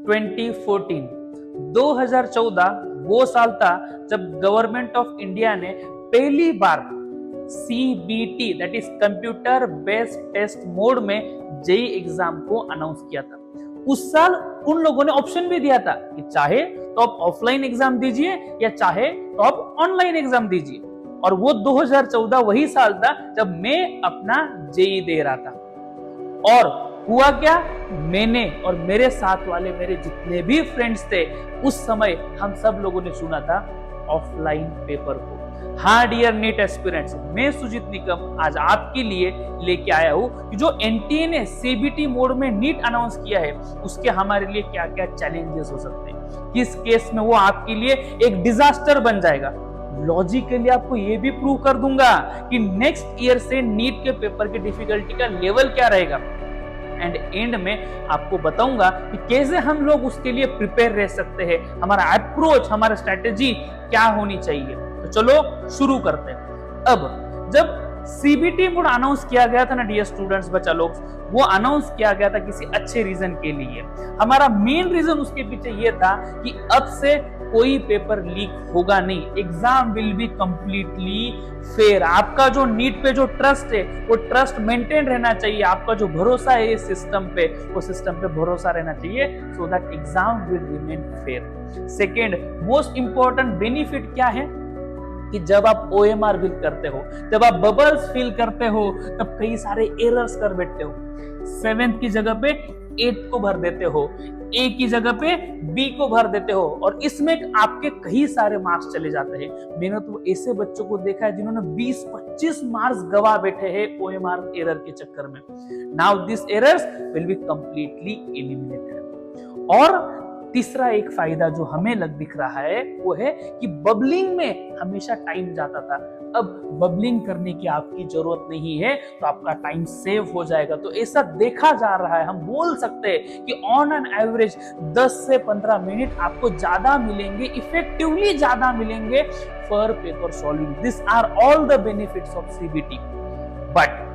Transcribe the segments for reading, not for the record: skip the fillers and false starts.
2014 2014 वो साल था जब गवर्नमेंट ऑफ इंडिया ने पहली बार CBT that is computer based test mode में जेई एग्जाम को अनाउंस किया था। उस साल उन लोगों ने ऑप्शन भी दिया था कि चाहे तो आप ऑफलाइन एग्जाम दीजिए या चाहे तो आप ऑनलाइन एग्जाम दीजिए, और वो 2014 वही साल था जब मैं अपना जेई दे रहा था। और हुआ क्या, मैंने और मेरे साथ वाले मेरे जितने भी फ्रेंड्स थे उस समय हम सब लोगों ने चुना था ऑफलाइन पेपर को। हाँ डियर नीट एस्पिरेंट्स, मैं सुजीत निकम आज आपके लिए लेके आया हूं कि जो एनटीए ने सीबीटी मोड में नीट अनाउंस किया है उसके हमारे लिए क्या क्या चैलेंजेस हो सकते हैं, किस केस में वो आपके लिए एक डिजास्टर बन जाएगा। लॉजिकली आपको ये भी प्रूव कर दूंगा कि नेक्स्ट ईयर से नीट के पेपर की डिफिकल्टी का लेवल क्या रहेगा, एंड एंड में आपको बताऊंगा कि कैसे हम लोग उसके लिए प्रिपेयर रह सकते हैं, हमारा अप्रोच, हमारा स्ट्रेटेजी क्या होनी चाहिए। तो चलो शुरू करते हैं। अब जब सीबीटी मोड अनाउंस किया गया था ना डियर स्टूडेंट्स, बच्चा लोग, वो अनाउंस किया गया था किसी अच्छे रीजन के लिए। हमारा मेन रीजन उसके पीछे ये था कि अब से कोई पेपर लीक होगा नहीं, exam will be completely fair. आपका जो नीट पे जो ट्रस्ट है वो ट्रस्ट मेंटेन रहना चाहिए, आपका जो भरोसा है इस सिस्टम पे वो सिस्टम पे भरोसा रहना चाहिए, so that exam will remain fair. Second most important benefit क्या है कि जब आप OMR फिल करते हो, जब आप बबल्स फिल करते हो, तब कई सारे एरर्स कर बैठते हो। 7th की जगह पे 8 को भर देते हो, A की जगह पे B को भर देते हो, और इसमें आपके कई सारे मार्क्स चले जाते हैं। मैंने तो ऐसे बच्चों को देखा है जिन्होंने 20-25 मार्क्स गवा बैठे हैं OMR एरर के चक्कर में। Now this errors will be completely eliminated. और तीसरा एक फायदा जो हमें दिख रहा है वो है कि बबलिंग में हमेशा टाइम जाता था, अब बबलिंग करने की आपकी जरूरत नहीं है, तो आपका टाइम सेव हो जाएगा। तो ऐसा देखा जा रहा है, हम बोल सकते हैं कि ऑन एन एवरेज 10 से 15 मिनट आपको ज्यादा मिलेंगे, इफेक्टिवली ज्यादा मिलेंगे for paper solving. This are all the benefits of CBT. But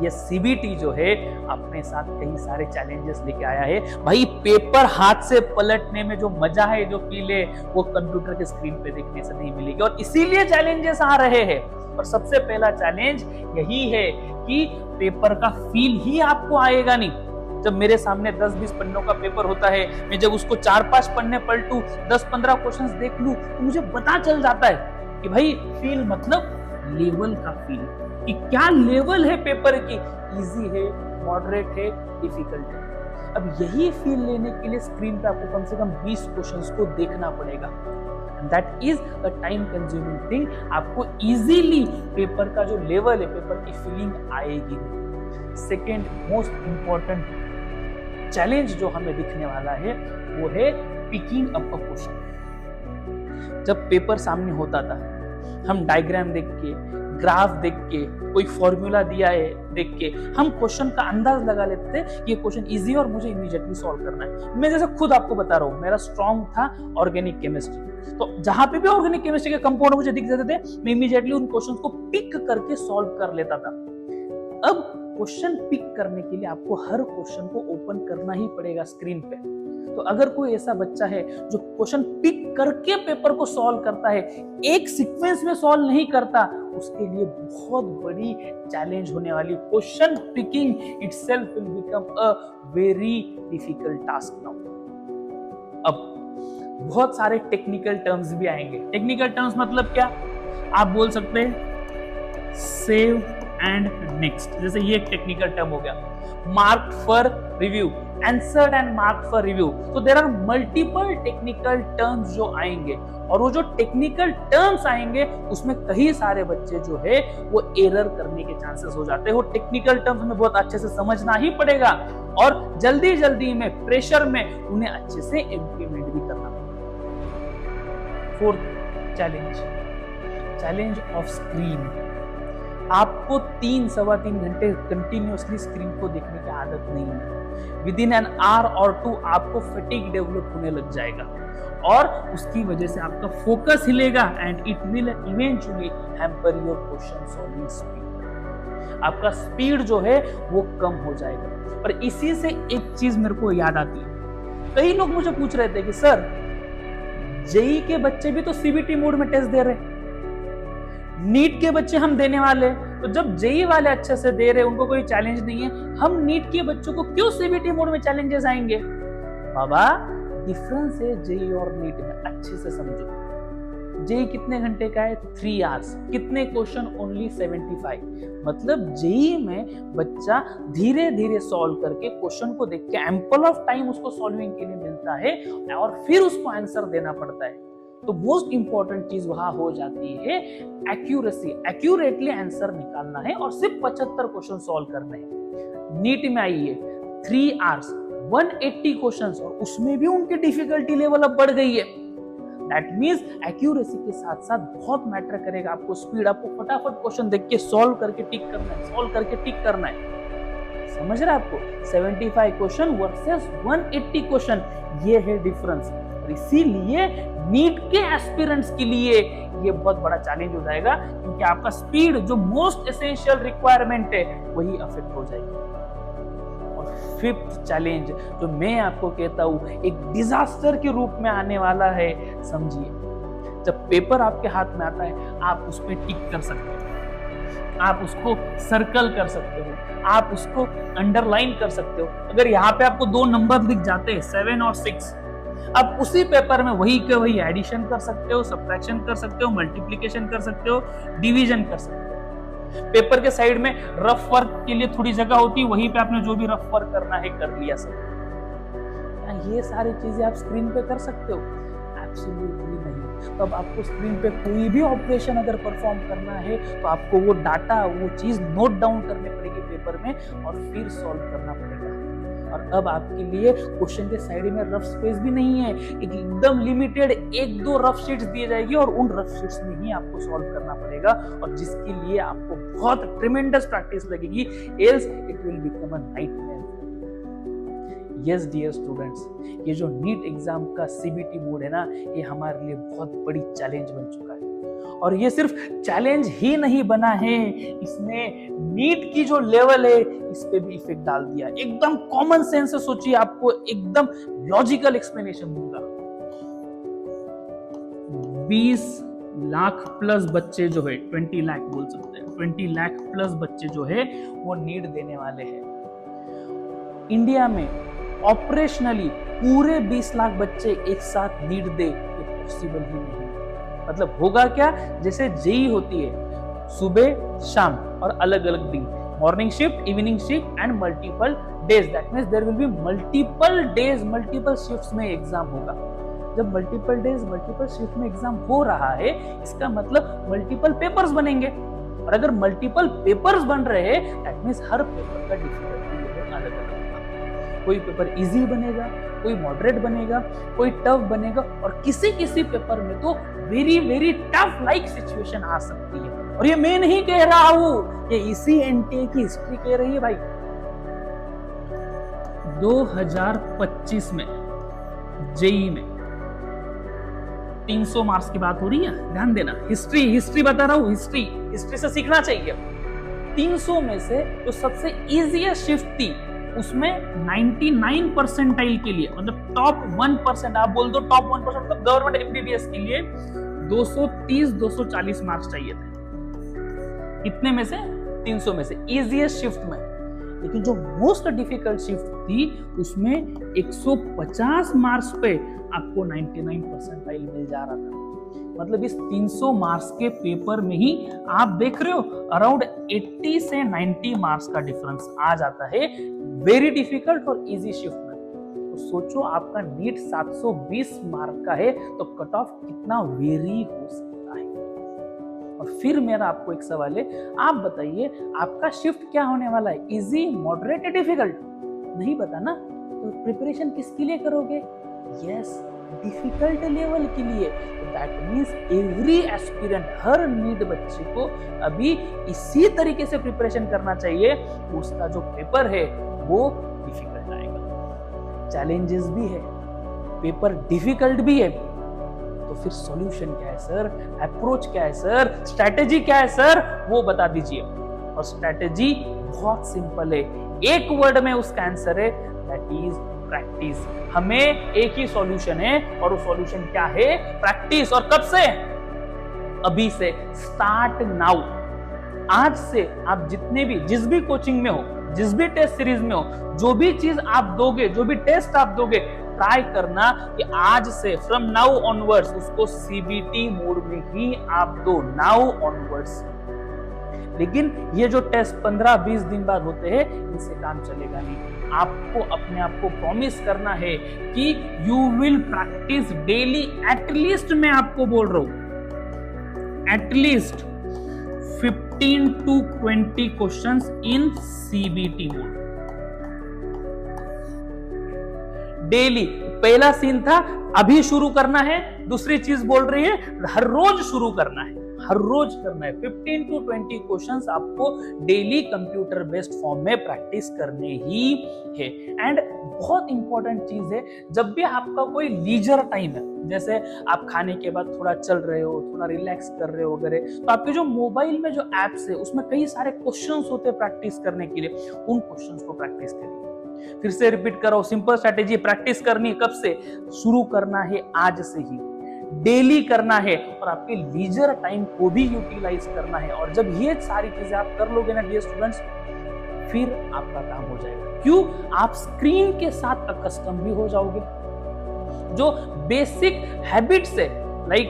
ये सीबीटी जो है अपने साथ कई सारे चैलेंजेस लेके आया है। भाई पेपर हाथ से पलटने में जो मजा है, जो फील है, वो कंप्यूटर के स्क्रीन पे देखने से नहीं मिलेगी, और इसीलिए चैलेंजेस आ रहे हैं। और सबसे पहला चैलेंज यही है कि पेपर का फील ही आपको आएगा नहीं। जब मेरे सामने 10-20 पन्नों का पेपर होता है, मैं जब उसको 4-5 पन्ने पलटूं, 10-15 क्वेश्चंस देख लूं, तो मुझे पता चल जाता है कि भाई फील मतलब लेवल का फील, कि क्या लेवल है पेपर की, इजी है, मॉडरेट है, डिफिकल्ट है। अब यही फील लेने के लिए स्क्रीन पे आपको कम से कम 20 क्वेश्चंस को देखना पड़ेगा। That is a time consuming thing. आपको इजीली पेपर का जो लेवल है, पेपर की फीलिंग आएगी नहीं। सेकेंड मोस्ट इंपॉर्टेंट चैलेंज जो हमें दिखने वाला है वो है पिकिंग अप अ क्वेश्चन। जब पेपर सामने होता था, हम डायग्राम देख के, ग्राफ देख के, कोई फॉर्मूला दिया है देख के हम क्वेश्चन का अंदाज लगा लेते थे, ये क्वेश्चन इजी है और मुझे इमीडिएटली सॉल्व करना है। मैं जैसे खुद आपको बता रहा हूँ, मेरा स्ट्रॉन्ग था ऑर्गेनिक केमिस्ट्री, तो जहां पे भी ऑर्गेनिक केमिस्ट्री के कंपाउंड मुझे दिख जाते थे, मैं इमीडिएटली उन क्वेश्चन को पिक करके सॉल्व कर लेता था। अब क्वेश्चन पिक करने के लिए आपको हर क्वेश्चन को ओपन करना ही पड़ेगा स्क्रीन पे। तो अगर कोई ऐसा बच्चा है जो क्वेश्चन पिक करके पेपर को सॉल्व करता है, एक सीक्वेंस में सॉल्व नहीं करता, उसके लिए बहुत बड़ी चैलेंज होने वाली। Question picking itself will become a very difficult task now. अब बहुत सारे टेक्निकल टर्म्स भी आएंगे। टेक्निकल टर्म्स मतलब क्या, आप बोल सकते हैं सेव एंड नेक्स्ट, जैसे ये एक टेक्निकल टर्म हो गया। Marked for review, answered and marked for review. तो there are multiple technical terms जो आएंगे, और वो जो टेक्निकल टर्म्स आएंगे उसमें कई सारे बच्चे जो है वो एरर करने के चांसेस हो जाते हैं। वो टेक्निकल टर्म्स में बहुत अच्छे से समझना ही पड़ेगा, और जल्दी जल्दी में, प्रेशर में उन्हें अच्छे से इंप्लीमेंट भी करना पड़ेगा। Fourth challenge of screen. आपको 3-3.25 घंटे कंटिन्यूअसली स्क्रीन को देखने की आदत नहीं है। विद इन एन आवर और 2 आपको फटीग डेवलप होने लग जाएगा, और उसकी वजह से आपका फोकस हिलेगा, and it will eventually hamper your question solving speed. आपका स्पीड जो है वो कम हो जाएगा। और इसी से एक चीज मेरे को याद आती है, कई लोग मुझे पूछ रहे थे कि सर जेई के बच्चे भी तो सीबीटी मोड में टेस्ट दे रहे, नीट के बच्चे हम देने वाले, तो जब जेई वाले अच्छे से दे रहे, उनको कोई चैलेंज नहीं है, हम नीट के बच्चों को क्यों सीबीटी मोड में चैलेंजेस आएंगे? बाबा डिफरेंस है जेई और नीट में, अच्छे से समझो। जेई कितने घंटे का है? 3 आवर्स। कितने क्वेश्चन? ओनली 75। मतलब जेई में बच्चा धीरे धीरे सॉल्व करके क्वेश्चन को देख के एम्पल ऑफ टाइम उसको सॉल्विंग के लिए मिलता है और फिर उसको आंसर देना पड़ता है। तो मोस्ट इंपॉर्टेंट चीज वहां हो जाती है एक्यूरेसी, एक्यूरेटली आंसर निकालना है और सिर्फ 75 क्वेश्चन सॉल्व करने हैं। नीट में आइए 3 आवर्स 180 क्वेश्चंस, और उसमें भी उनकी डिफिकल्टी लेवल अब बढ़ गई है। दैट मींस एक्यूरेसी के साथ साथ बहुत मैटर करेगा आपको स्पीड, आपको फटाफट क्वेश्चन देख के सॉल्व करके टिक करना है, सॉल्व करके टिक करना है। समझ रहे आपको? 75 क्वेश्चन वर्सेस 180 क्वेश्चन, ये है डिफरेंस। इसीलिए नीट के एस्पिरेंट्स के लिए ये बहुत बड़ा चैलेंज हो जाएगा, क्योंकि आपका स्पीड जो मोस्ट एसेंशियल रिक्वायरमेंट है वही अफेक्ट हो जाएगी। और फिफ्थ चैलेंज जो मैं आपको कहता हूं एक डिजास्टर के रूप में आने वाला है, समझिए। जब पेपर आपके हाथ में आता है आप उस पर टिक कर सकते हो, आप उसको सर्कल कर सकते हो, आप उसको अंडरलाइन कर सकते हो। अगर यहाँ पे आपको 2 नंबर दिख जाते हैं 7 और 6, आप उसी पेपर में वही के वही एडिशन कर सकते हो, सब्ट्रैक्शन कर सकते हो, मल्टीप्लिकेशन कर सकते हो, डिवीजन कर सकते हो। पेपर के साइड में रफ वर्क के लिए थोड़ी जगह होती है, वहीं पे आपने जो भी रफ वर्क करना है कर लिया सब। ये सारी चीजें आप स्क्रीन पे कर सकते हो? एब्सोल्युटली नहीं। तो अब आपको स्क्रीन पे कोई भी ऑपरेशन अगर परफॉर्म करना है तो आपको वो डाटा, वो चीज नोट डाउन करनी पड़ेगी पेपर में और फिर सॉल्व करना पड़ेगा। और अब आपके लिए क्वेश्चन के साइड में रफ स्पेस भी नहीं है, एकदम लिमिटेड 1-2 रफ शीट्स दी जाएगी और उन रफ शीट्स में ही आपको सॉल्व करना पड़ेगा, और जिसके लिए आपको बहुत ट्रिमेंडस प्रैक्टिस लगेगी, else it will become a nightmare. Yes dear students, ये जो नीट एग्जाम का सीबीटी मोड है ना, ये हमारे लिए बहुत बड़ी चैलेंज बन चुका है। और ये सिर्फ चैलेंज ही नहीं बना है, इसने नीट की जो लेवल है इस पे भी इफेक्ट डाल दिया। एकदम कॉमन सेंस से सोचिए, आपको एकदम लॉजिकल एक्सप्लेनेशन दूंगा। 20 लाख प्लस बच्चे जो है, 20 लाख बोल सकते हैं, 20 लाख प्लस बच्चे जो है वो नीट देने वाले हैं। इंडिया में ऑपरेशनली पूरे 20 लाख बच्चे एक साथ नीट दे, ये पॉसिबल ही नहीं। मतलब होगा क्या, जैसे जेई होती है सुबह शाम और अलग अलग दिन, morning shift, evening shift and multiple days. That means there will be multiple days, multiple shifts में एग्जाम होगा। जब मल्टीपल डेज, मल्टीपल शिफ्ट में एग्जाम हो रहा है, इसका मतलब मल्टीपल पेपर्स बनेंगे, और अगर मल्टीपल पेपर्स बन रहे हैं दैट मींस हर पेपर का डिफिकल्टी लेवल अलग अलग होगा। कोई पेपर इजी बनेगा, कोई मॉडरेट बनेगा, कोई टफ बनेगा, और किसी किसी पेपर में तो very very tough like situation आ सकती है। और ये मैं नहीं कह रहा हूं, ये इसी एनटीए की हिस्ट्री कह रही है भाई। 2025 में जेई में 300 मार्क्स की बात हो रही है, ध्यान देना। हिस्ट्री बता रहा हूं, हिस्ट्री से सीखना चाहिए। 300 में से जो सबसे इजीएस्ट शिफ्ट थी उसमें 99 परसेंटाइल के लिए, मतलब टॉप 1%, आप बोल दो टॉप 1%, मतलब गवर्नमेंट एमबीबीएस के लिए 230-240 मार्क्स चाहिए थे। कितने में से? 300 में से, इजीएस्ट शिफ्ट में। लेकिन जो मोस्ट डिफिकल्ट शिफ्ट थी उसमें 150 मार्क्स पे आपको 99 परसेंटाइल मिल जा रहा था। मतलब इस 300 मार्क्स के पेपर में ही आप देख रहे हो अराउंड 80 से 90 मार्क्स का डिफरेंस आ जाता है वेरी डिफिकल्ट और इजी शिफ्ट में। तो सोचो आपका नीट 720 मार्क का है तो कट ऑफ कितना वेरी हो सकता है। और फिर मेरा आपको एक सवाल है, आप बताइए आपका शिफ्ट क्या होने वाला है, इजी, मॉडरेट या डिफिकल्ट? नहीं पता ना, तो प्रिपरेशन किसके लिए करोगे? यस, डिफिकल्ट लेवल के लिए। दैट मींस एवरी एस्पिरेंट, हर नीट बच्चे को अभी इसी तरीके से प्रिपरेशन करना चाहिए, उसका जो पेपर है वो डिफिकल्ट आएगा। चैलेंजेस भी है, पेपर डिफिकल्ट भी है, तो फिर सॉल्यूशन क्या है सर, अप्रोच क्या है सर, स्ट्रैटेजी क्या है सर, वो बता दीजिए। और स्ट्रैटेजी बहुत सिंपल है, एक वर्ड में उसका आंसर है, दैट इज प्रैक्टिस। हमें एक ही सॉल्यूशन है और वो सॉल्यूशन क्या है? प्रैक्टिस। और कब से? अभी से। Start now. आज से आप जितने भी जिस भी कोचिंग में हो, जिस भी टेस्ट सीरीज में हो, जो भी चीज आप दोगे, जो भी टेस्ट आप दोगे, ट्राई करना कि आज से फ्रॉम नाउ ऑनवर्ड्स उसको सीबीटी मोड में ही आप दो, नाउ ऑनवर्ड्स। लेकिन ये जो टेस्ट 15-20 दिन बाद होते हैं, इनसे काम चलेगा नहीं। आपको अपने आप को प्रॉमिस करना है कि you will practice daily, at least मैं आपको बोल रहा हूं, at least 15 to 20 questions in CBT mode daily. पहला सीन था अभी शुरू करना है, दूसरी चीज बोल रही है हर रोज शुरू करना है, हर रोज करना है। 15 to 20 क्वेश्चंस आपको डेली कंप्यूटर बेस्ड फॉर्म में प्रैक्टिस करने ही है। एंड बहुत इंपॉर्टेंट चीज है, जब भी आपका कोई लीजर टाइम है, जैसे आप खाने के बाद थोड़ा चल रहे हो, थोड़ा रिलैक्स कर रहे हो वगैरह, तो आपके जो मोबाइल में जो एप्स है उसमें कई सारे क्वेश्चंस होते हैं प्रैक्टिस करने के लिए, उन क्वेश्चंस को प्रैक्टिस करिए। फिर से रिपीट करो, सिंपल स्ट्रेटेजी, प्रैक्टिस करनी है कब से? शुरू करना है आज से ही, डेली करना है और आपके लीजर टाइम को भी यूटिलाइज करना है। और जब ये सारी चीजें आप कर लोगे ना डियर स्टूडेंट्स, फिर आपका काम हो जाएगा। क्यों? आप स्क्रीन के साथ अकस्टम भी हो जाओगे। जो बेसिक हैबिट्स है, लाइक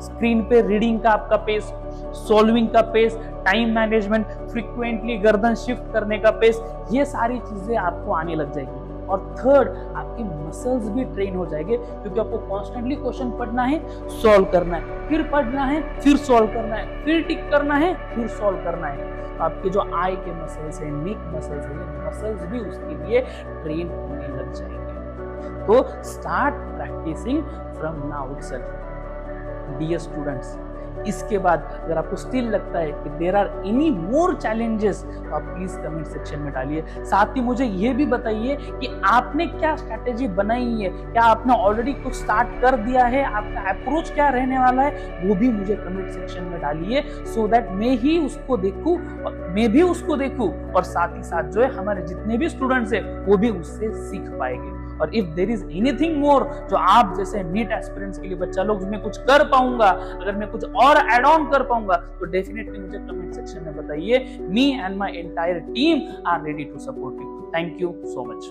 स्क्रीन पे रीडिंग का आपका पेस, सॉल्विंग का पेस, टाइम मैनेजमेंट, फ्रीक्वेंटली गर्दन शिफ्ट करने का पेस, ये सारी चीजें आपको आने लग जाएगी। और थर्ड, आपके मसल्स भी ट्रेन हो जाएंगे, क्योंकि आपको कॉन्स्टेंटली क्वेश्चन पढ़ना है, सॉल्व करना है, फिर पढ़ना है, फिर सॉल्व करना है, फिर टिक करना है, फिर सॉल्व करना है। तो आपके जो आई के मसल्स है, नेक मसल्स है, ये मसल्स भी उसके लिए ट्रेन होने लग जाएंगे। तो start practising from now itself dear students. इसके बाद अगर आपको स्टिल लगता है कि there are any more challenges, तो आप प्लीज कमेंट सेक्शन में डालिए। साथ ही मुझे ये भी बताइए कि आपने क्या स्ट्रैटेजी बनाई है, क्या आपने ऑलरेडी कुछ स्टार्ट कर दिया है, आपका अप्रोच क्या रहने वाला है, वो भी मुझे कमेंट सेक्शन में डालिए, सो दैट मैं ही उसको देखूं और मैं भी उसको देखूं, और साथ ही साथ जो है हमारे जितने भी स्टूडेंट्स है वो भी उससे सीख पाएंगे। और if there is anything more जो आप जैसे नीट एस्पिरेंट्स के लिए बच्चा लोग मैं कुछ कर पाऊंगा, अगर मैं कुछ और एड ऑन कर पाऊंगा, तो डेफिनेटली मुझे कमेंट सेक्शन में बताइए। Me and my entire team are ready to support you. Thank you so much.